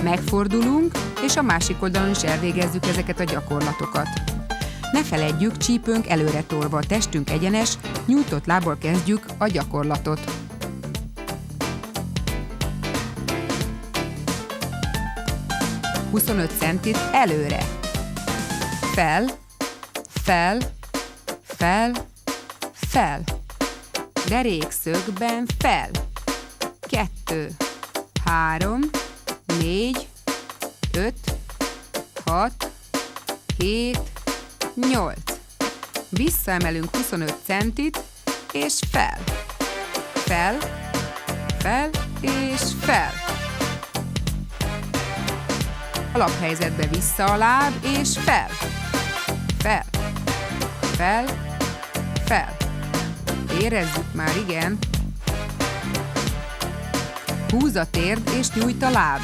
Megfordulunk, és a másik oldalon is elvégezzük ezeket a gyakorlatokat. Ne feledjük, csípőnk előre tolva, a testünk egyenes, nyújtott lábbal kezdjük a gyakorlatot. ...25 centit előre. Fel, fel, fel, fel. Derékszögben fel. 2, 3, 4, 5, 6, 7, 8. Visszaemelünk 25 centit, és fel. Fel, fel, és fel. Alaphelyzetbe vissza a láb, és fel. Fel, fel, fel. Érezzük már, igen. Húz a térd, és nyújt a láb.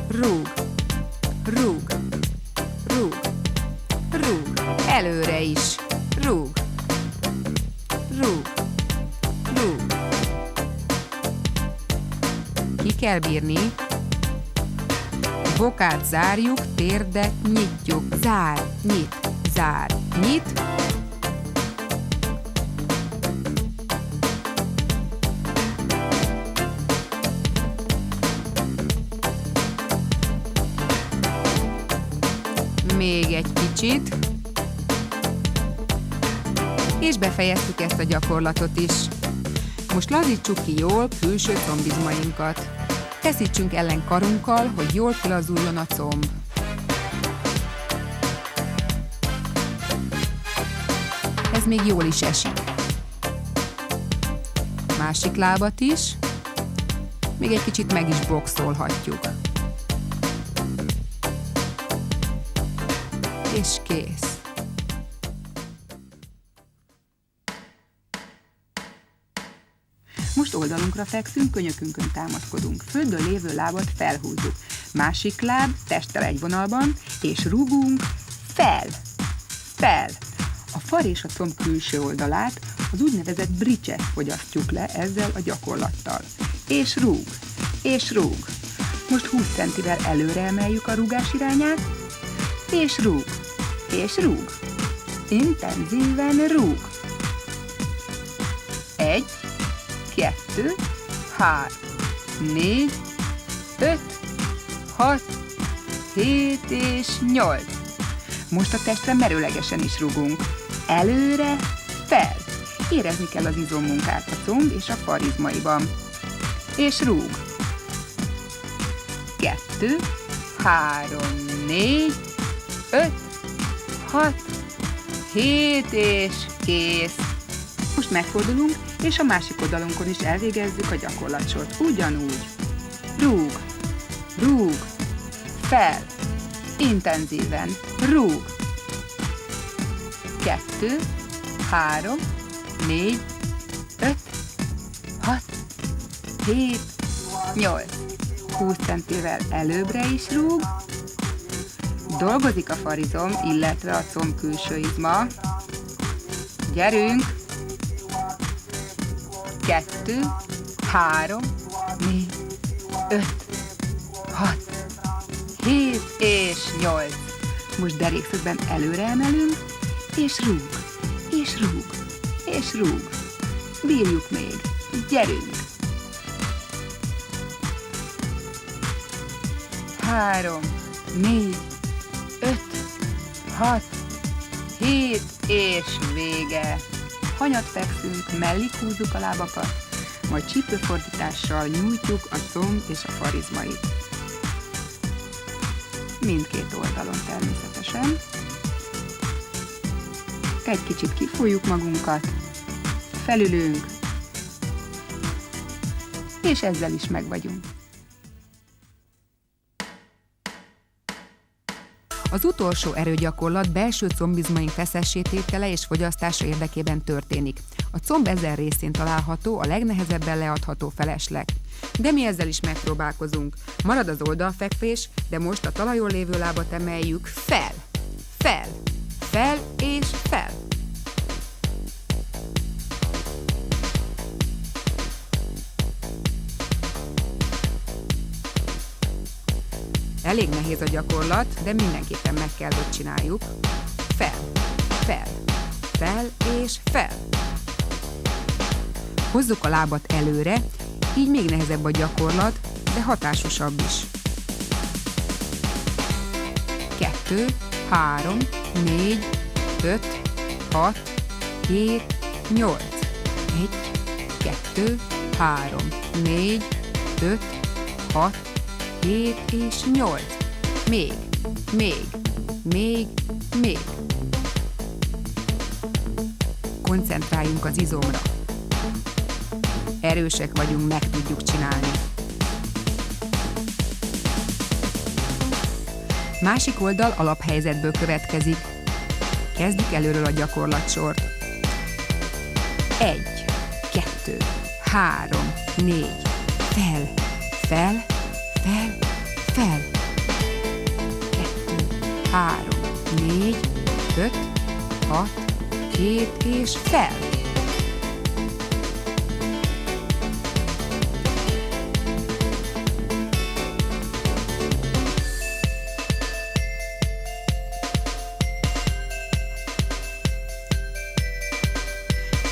Rúg, rúg, rúg, rúg. Előre is. Rúg, rúg, rúg. Ki kell bírni. Bokát zárjuk, térdet nyitjuk. Zár, nyit, zár, nyit. Még egy kicsit. És befejeztük ezt a gyakorlatot is. Most lazítsuk ki jól külső combizmainkat. Feszítsünk ellen karunkkal, hogy jól kilazuljon a comb. Ez még jól is esik. Másik lábat is. Még egy kicsit meg is boxolhatjuk. És kész. Most oldalunkra fekszünk, könyökünkön támaszkodunk. Földön lévő lábat felhúzzuk. Másik láb testtel egy vonalban, és rúgunk fel, fel. A far és a comb külső oldalát, az úgynevezett bridge-et fogyasztjuk le ezzel a gyakorlattal. És rúg, és rúg. Most 20 centivel előre emeljük a rúgás irányát, és rúg, és rúg. Intenzíven rúg. 1, 2, 3, 4, 5, 6, 7 és 8. Most a testre merőlegesen is rugunk. Előre, fel. Érezni kell az izommunkát a comb és a farizmaiban. És rúg. 2, 3, 4, 5, 6, 7 és kész. Most megfordulunk, és a másik oldalunkon is elvégezzük a gyakorlatsort. Ugyanúgy. Rúg, rúg, fel, intenzíven, rúg. 2, 3, 4, 5, 6, 7, 8. 20 centivel előbbre is rúg. Dolgozik a farizom, illetve a comb külső izma. Gyerünk! 2, 3, 4, 5, 6, 7 és 8. Most derékszögben előre emelünk, és rúg, és rúg, és rúg. Bírjuk még. Gyerünk! 3, 4, 5, 6, 7 és vége. Hanyat fekszünk, mellig húzzuk a lábakat, majd csípőfordítással nyújtjuk a comb és a farizmait. Mindkét oldalon természetesen. Egy kicsit kifújjuk magunkat, felülünk, és ezzel is megvagyunk. Az utolsó erőgyakorlat belső combizmaink feszessététele és fogyasztása érdekében történik. A comb ezen részén található a legnehezebben leadható felesleg. De mi ezzel is megpróbálkozunk. Marad az oldalfekvés, de most a talajon lévő lábat emeljük fel, fel, fel és fel. Elég nehéz a gyakorlat, de mindenképpen meg kell, hogy csináljuk. Fel, fel, fel és fel. Hozzuk a lábat előre, így még nehezebb a gyakorlat, de hatásosabb is. 2, 3, 4, 5, 6, 7, 8. 1, 2, 3, 4, 5, 6, 7 és 8. Még. Koncentráljunk az izomra. Erősek vagyunk, meg tudjuk csinálni. Másik oldal alaphelyzetből következik. Kezdjük előről a gyakorlatsort. 1, 2, 3, 4. Fel, fel, fel, fel. 2, 3, 4, 5, 6, 7 és fel.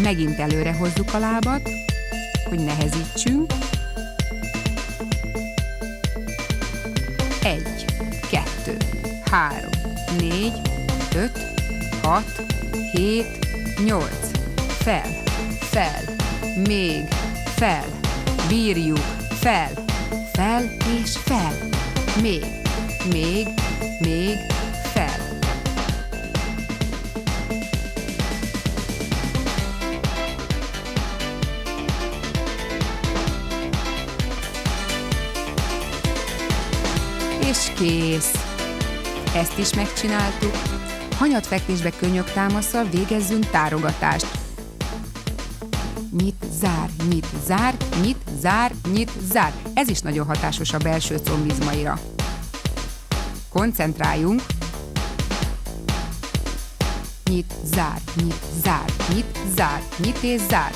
Megint előre hozzuk a lábat, hogy nehezítsünk. 1, 2, 3, 4, 5, 6, 7, 8. Fel, fel, még, fel. Bírjuk, fel, fel és fel. Még, fel. És kész! Ezt is megcsináltuk. Hanyatfekvésbe könnyöktámasszal végezzünk tárogatást. Nyit, zár, nyit, zár, nyit, zár, nyit, zár. Ez is nagyon hatásos a belső combizmaira. Koncentráljunk. Nyit, zár, nyit, zár, nyit, zár, nyit és zár.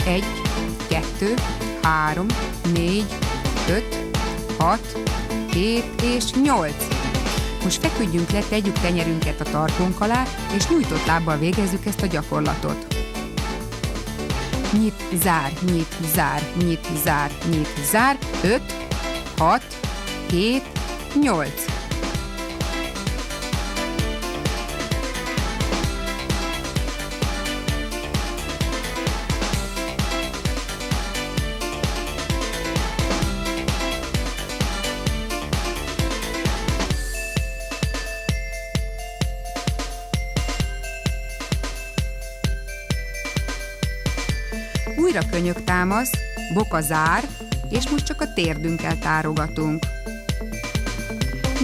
Egy, 2, 3, 4, 5, 6, 7 és 8. Most feküdjünk le, tegyük tenyerünket a tarkónk alá, és nyújtott lábbal végezzük ezt a gyakorlatot. Nyit, zár, nyit, zár, nyit, zár, nyit, zár. 5, 6, 7, 8. Újra könyöktámasz, boka zár, és most csak a térdünkkel tárogatunk.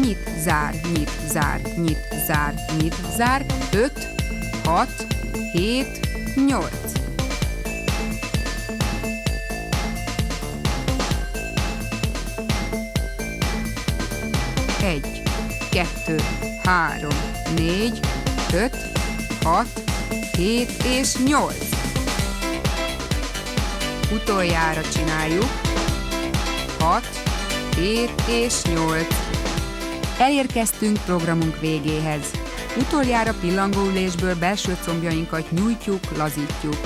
Nyit, zár, nyit, zár, nyit, zár, nyit, zár. 5, 6, 7, 8. Egy, 2, 3, 4, 5, 6, 7 és 8. Utoljára csináljuk. 6, 7 és 8. Elérkeztünk programunk végéhez. Utoljára pillangóülésből belső combjainkat nyújtjuk, lazítjuk.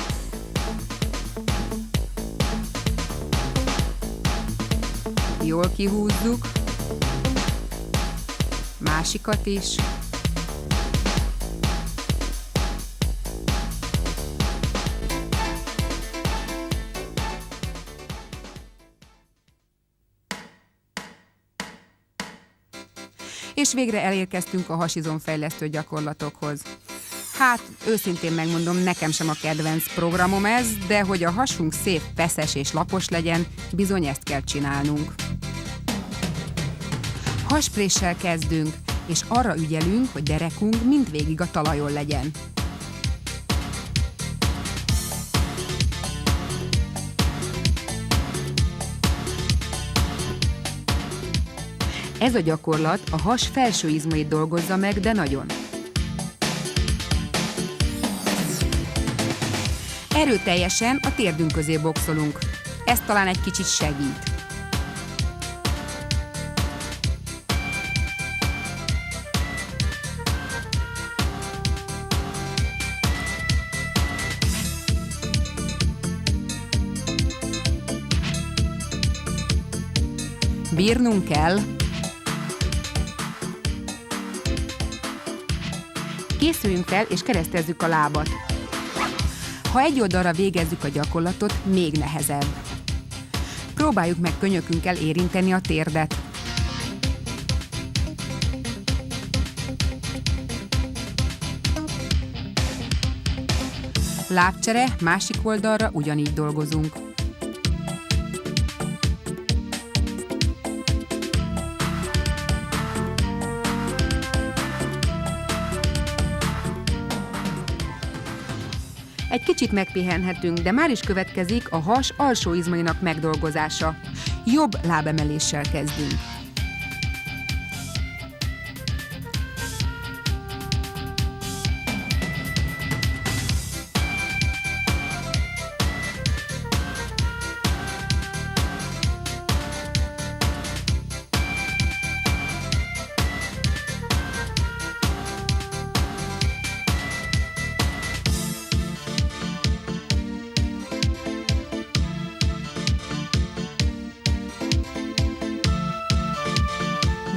Jól kihúzzuk. Másikat is. És végre elérkeztünk a hasizomfejlesztő gyakorlatokhoz. Hát, őszintén megmondom, nekem sem a kedvenc programom ez, de hogy a hasunk szép, feszes és lapos legyen, bizony ezt kell csinálnunk. Haspréssel kezdünk, és arra ügyelünk, hogy derekunk mindvégig a talajon legyen. Ez a gyakorlat a has felső izmait dolgozza meg, de nagyon. Erőteljesen a térdünk közé boxolunk. Ez talán egy kicsit segít. Bírnunk kell. Készüljünk fel, és keresztezzük a lábat. Ha egy oldalra végezzük a gyakorlatot, még nehezebb. Próbáljuk meg könyökünkkel érinteni a térdet. Lábcsere, másik oldalra ugyanígy dolgozunk. Egy kicsit megpihenhetünk, de már is következik a has alsó izmainak megdolgozása. Jobb lábemeléssel kezdünk.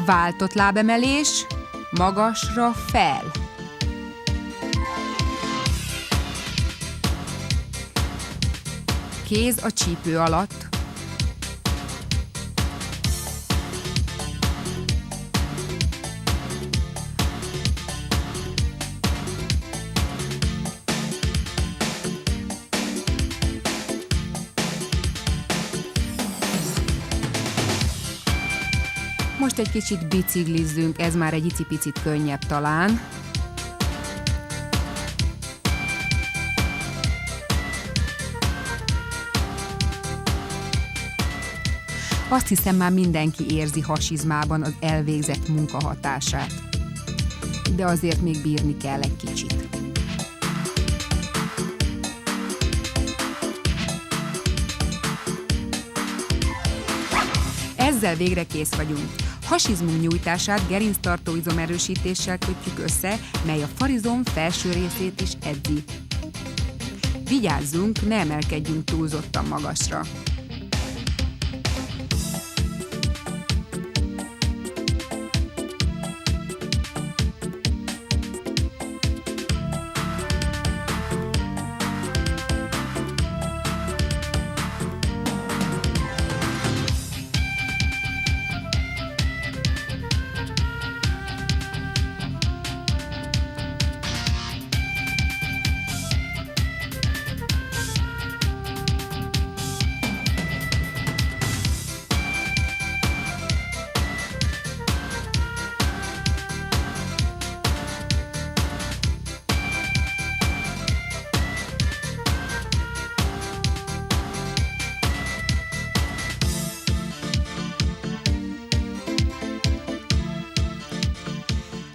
Váltott lábemelés, magasra fel. Kéz a csípő alatt. Most egy kicsit biciklizzünk, ez már egy icipicit könnyebb talán. Azt hiszem, már mindenki érzi hasizmában az elvégzett munka hatását. De azért még bírni kell egy kicsit. Ezzel végre kész vagyunk. Hasizmunk nyújtását gerinctartó izomerősítéssel kötjük össze, mely a farizom felső részét is edzi. Vigyázzunk, ne emelkedjünk túlzottan magasra.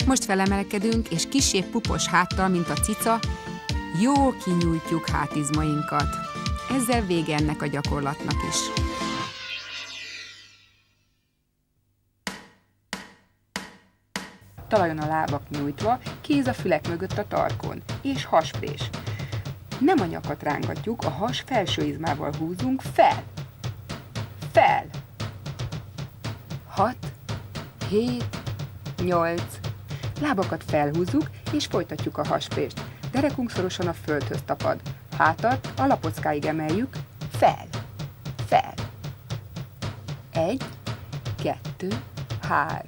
Most felemelkedünk, és kissé pupos háttal, mint a cica, jól kinyújtjuk hátizmainkat. Ezzel vége ennek a gyakorlatnak is. Talajon a lábak nyújtva, kéz a fülek mögött a tarkon, és hasprés. Nem a nyakat rángatjuk, a has felső izmával húzunk fel. Fel. 6, 7, 8. Lábakat felhúzzuk, és folytatjuk a hasprést. Derekunk szorosan a földhöz tapad. Hátat a lapockáig emeljük. Fel. Fel. 1, 2, 3,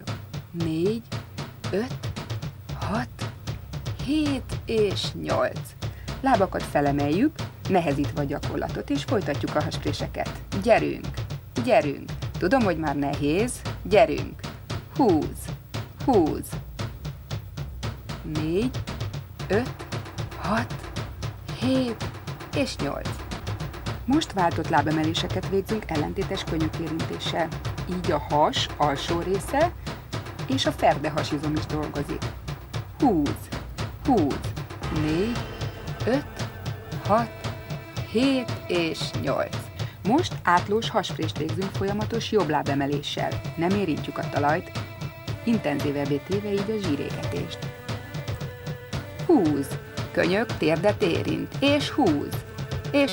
4, 5, 6, 7 és 8. Lábakat felemeljük, nehezítve a gyakorlatot, és folytatjuk a haspréseket. Gyerünk, gyerünk. Tudom, hogy már nehéz. Gyerünk. Húz, húz. 4, 5, 6, 7 és 8. Most váltott lábemeléseket végzünk ellentétes könyökérintéssel. Így a has alsó része és a ferdehasizom is dolgozik. Húz, húz. 4, 5, 6, 7 és 8. Most átlós hasprést végzünk folyamatos jobb lábemeléssel. Nem érintjük a talajt, intenzívebbé téve így a zsírégetést. Húz, könyök térdet érint, és húz, és